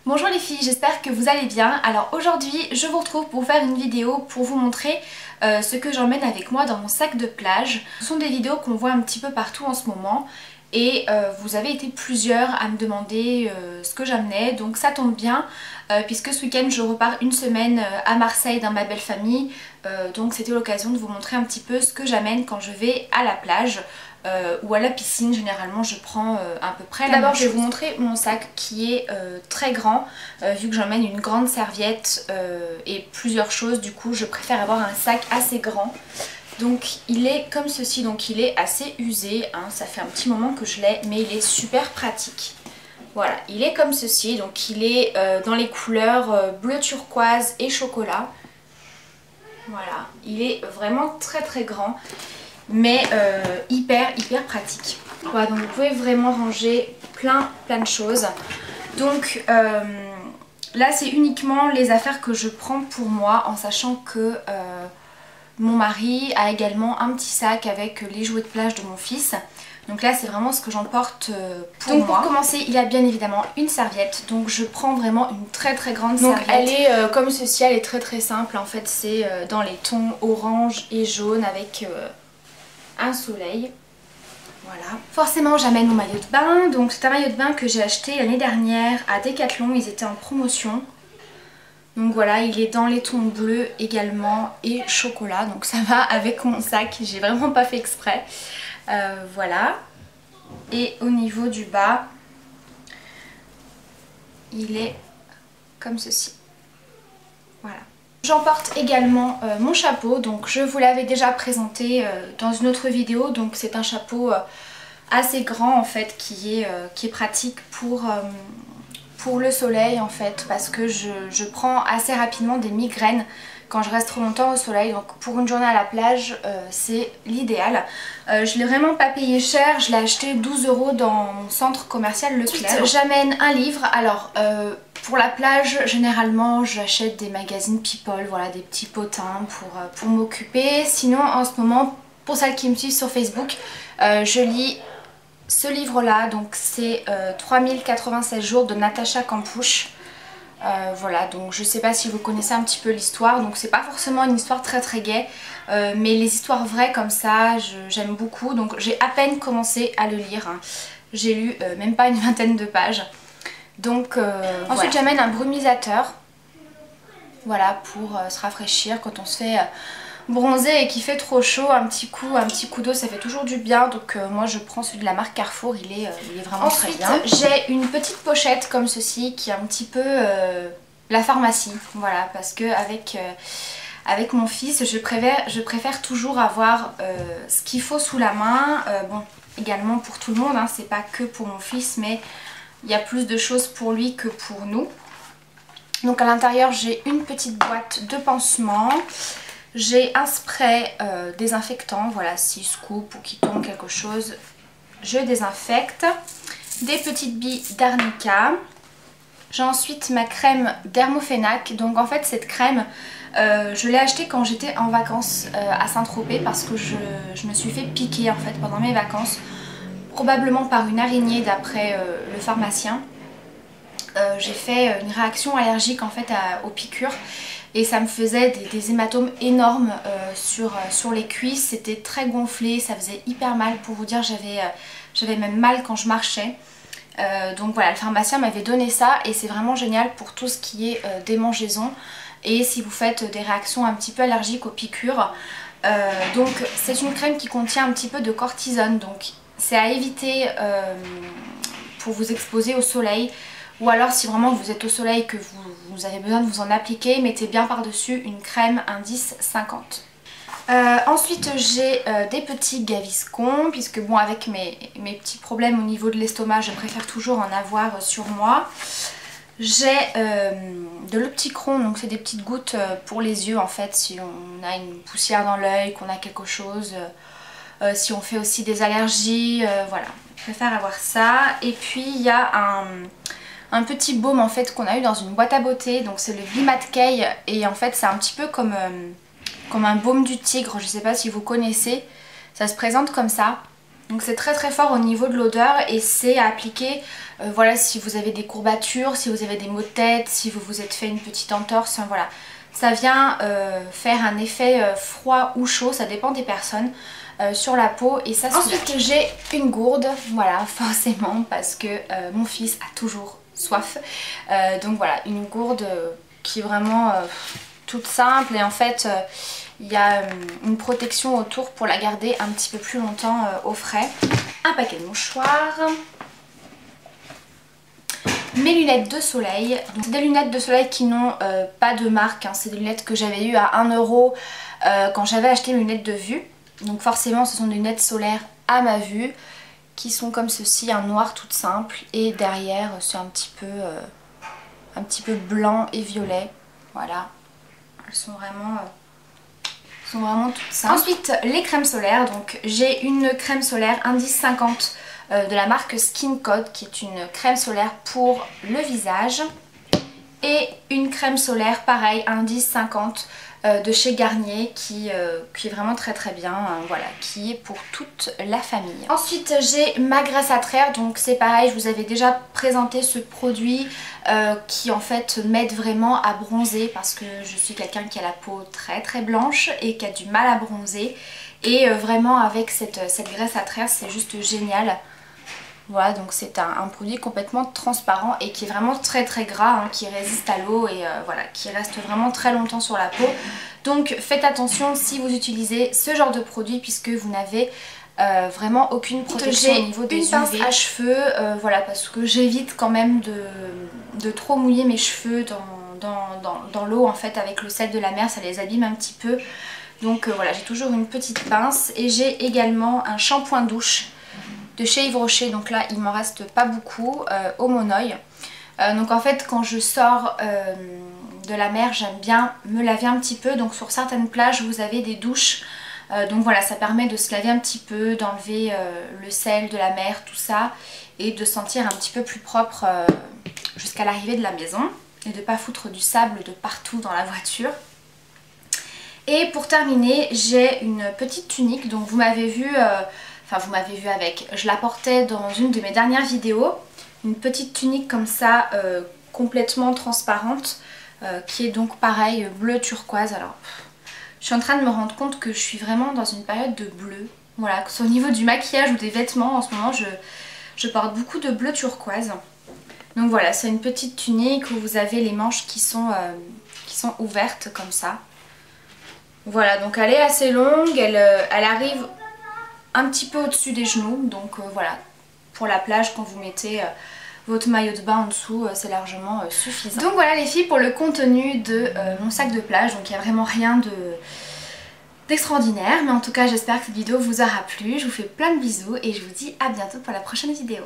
Bonjour les filles, j'espère que vous allez bien. Alors aujourd'hui je vous retrouve pour faire une vidéo pour vous montrer ce que j'emmène avec moi dans mon sac de plage. Ce sont des vidéos qu'on voit un petit peu partout en ce moment et vous avez été plusieurs à me demander ce que j'amenais, donc ça tombe bien puisque ce week-end je repars une semaine à Marseille dans ma belle famille, donc c'était l'occasion de vous montrer un petit peu ce que j'amène quand je vais à la plage. Ou à la piscine. Généralement je prends à peu près la même chose. D'abord je vais vous montrer mon sac qui est très grand vu que j'emmène une grande serviette et plusieurs choses, du coup je préfère avoir un sac assez grand. Donc il est comme ceci, donc il est assez usé, hein. Ça fait un petit moment que je l'ai mais il est super pratique. Voilà, il est comme ceci, donc il est dans les couleurs bleu turquoise et chocolat. Voilà, il est vraiment très grand mais hyper pratique. Voilà, donc vous pouvez vraiment ranger plein de choses. Donc là c'est uniquement les affaires que je prends pour moi, en sachant que mon mari a également un petit sac avec les jouets de plage de mon fils. Donc là c'est vraiment ce que j'emporte pour moi. Donc pour commencer il y a bien évidemment une serviette. Donc je prends vraiment une très grande serviette. Donc elle est comme ceci, elle est très simple. En fait c'est dans les tons orange et jaune avec un soleil. Voilà. Forcément j'amène mon maillot de bain. Donc c'est un maillot de bain que j'ai acheté l'année dernière à Decathlon, ils étaient en promotion. Donc voilà, il est dans les tons bleus également et chocolat, donc ça va avec mon sac, j'ai vraiment pas fait exprès. Voilà. Et au niveau du bas, il est comme ceci. Voilà. J'emporte également mon chapeau, donc je vous l'avais déjà présenté dans une autre vidéo, donc c'est un chapeau assez grand en fait qui est pratique pour le soleil en fait, parce que je prends assez rapidement des migraines quand je reste trop longtemps au soleil, donc pour une journée à la plage c'est l'idéal. Je l'ai vraiment pas payé cher, je l'ai acheté 12 € dans mon centre commercial Leclerc. J'amène un livre, alors pour la plage généralement j'achète des magazines People, voilà, des petits potins pour m'occuper. Sinon en ce moment, pour celles qui me suivent sur Facebook, je lis ce livre là, donc c'est 3096 jours de Natacha Campouche. Voilà, donc je sais pas si vous connaissez un petit peu l'histoire, donc c'est pas forcément une histoire très gaie, mais les histoires vraies comme ça j'aime beaucoup, donc j'ai à peine commencé à le lire, hein. J'ai lu même pas une vingtaine de pages. Donc ensuite voilà. J'amène un brumisateur, voilà, pour se rafraîchir quand on se fait bronzer et qu'il fait trop chaud. Un petit coup d'eau ça fait toujours du bien, donc moi je prends celui de la marque Carrefour, il est vraiment très bien. J'ai une petite pochette comme ceci qui est un petit peu la pharmacie, voilà, parce que avec mon fils je préfère toujours avoir ce qu'il faut sous la main. Bon, également pour tout le monde, hein, c'est pas que pour mon fils, mais il y a plus de choses pour lui que pour nous. Donc à l'intérieur j'ai une petite boîte de pansements. J'ai un spray désinfectant, voilà, si je coupe ou qu'il tombe quelque chose, je désinfecte. Des petites billes d'arnica. J'ai ensuite ma crème Dermophénac. Donc en fait cette crème, je l'ai achetée quand j'étais en vacances à Saint-Tropez, parce que je me suis fait piquer en fait pendant mes vacances. Probablement par une araignée d'après le pharmacien. J'ai fait une réaction allergique en fait aux piqûres. Et ça me faisait des hématomes énormes sur les cuisses, c'était très gonflé, ça faisait hyper mal. Pour vous dire, j'avais même mal quand je marchais. Donc voilà, le pharmacien m'avait donné ça et c'est vraiment génial pour tout ce qui est démangeaison. Et si vous faites des réactions un petit peu allergiques aux piqûres. Donc c'est une crème qui contient un petit peu de cortisone, donc c'est à éviter pour vous exposer au soleil. Ou alors si vraiment vous êtes au soleil que vous avez besoin de vous en appliquer, mettez bien par-dessus une crème indice 50. Ensuite j'ai des petits Gaviscon, puisque bon, avec mes petits problèmes au niveau de l'estomac, je préfère toujours en avoir sur moi. J'ai de l'Opticron, donc c'est des petites gouttes pour les yeux en fait, si on a une poussière dans l'œil, qu'on a quelque chose, si on fait aussi des allergies, voilà, je préfère avoir ça. Et puis il y a un petit baume en fait qu'on a eu dans une boîte à beauté, donc c'est le Vimat Kay, et en fait c'est un petit peu comme un baume du tigre, je sais pas si vous connaissez, ça se présente comme ça. Donc c'est très très fort au niveau de l'odeur et c'est à appliquer voilà, si vous avez des courbatures, si vous avez des maux de tête, si vous vous êtes fait une petite entorse, voilà. Ça vient faire un effet froid ou chaud, ça dépend des personnes, sur la peau et ça. Ensuite j'ai une gourde, voilà, forcément parce que mon fils a toujours soif. Donc voilà, une gourde qui est vraiment toute simple et en fait il y a une protection autour pour la garder un petit peu plus longtemps au frais. Un paquet de mouchoirs. Mes lunettes de soleil. C'est des lunettes de soleil qui n'ont pas de marque, hein. C'est des lunettes que j'avais eues à 1 € quand j'avais acheté mes lunettes de vue. Donc forcément ce sont des lunettes solaires à ma vue qui sont comme ceci, un noir tout simple et derrière c'est un petit peu blanc et violet. Voilà, elles sont vraiment toutes simples. Ensuite les crèmes solaires, donc j'ai une crème solaire indice 50 de la marque Skin Code qui est une crème solaire pour le visage et une crème solaire pareil indice 50 de chez Garnier qui est vraiment très très bien, voilà, qui est pour toute la famille. Ensuite j'ai ma graisse à traire, donc c'est pareil, je vous avais déjà présenté ce produit qui en fait m'aide vraiment à bronzer parce que je suis quelqu'un qui a la peau très très blanche et qui a du mal à bronzer et vraiment avec cette graisse à traire c'est juste génial. Voilà, donc c'est un produit complètement transparent et qui est vraiment très très gras, hein, qui résiste à l'eau et voilà, qui reste vraiment très longtemps sur la peau. Donc faites attention si vous utilisez ce genre de produit puisque vous n'avez vraiment aucune protection au niveau des UV. J'ai une pince à cheveux, voilà, parce que j'évite quand même de trop mouiller mes cheveux dans l'eau en fait avec le sel de la mer, ça les abîme un petit peu. Donc voilà, j'ai toujours une petite pince et j'ai également un shampoing douche de chez Yves Rocher, donc là il m'en reste pas beaucoup, au Monoï. Donc en fait quand je sors de la mer j'aime bien me laver un petit peu, donc sur certaines plages vous avez des douches, donc voilà, ça permet de se laver un petit peu, d'enlever le sel de la mer, tout ça, et de se sentir un petit peu plus propre jusqu'à l'arrivée de la maison et de pas foutre du sable de partout dans la voiture. Et pour terminer j'ai une petite tunique, donc vous m'avez vu... Enfin vous m'avez vu avec, je la portais dans une de mes dernières vidéos, une petite tunique comme ça complètement transparente qui est donc pareil bleu turquoise. Alors je suis en train de me rendre compte que je suis vraiment dans une période de bleu, voilà, que ce soit au niveau du maquillage ou des vêtements en ce moment je porte beaucoup de bleu turquoise. Donc voilà, c'est une petite tunique où vous avez les manches qui sont ouvertes comme ça. Voilà, donc elle est assez longue, elle arrive un petit peu au-dessus des genoux, donc voilà, pour la plage quand vous mettez votre maillot de bain en dessous, c'est largement suffisant. Donc voilà les filles pour le contenu de mon sac de plage, donc il n'y a vraiment rien d'extraordinaire, mais en tout cas j'espère que cette vidéo vous aura plu, je vous fais plein de bisous et je vous dis à bientôt pour la prochaine vidéo.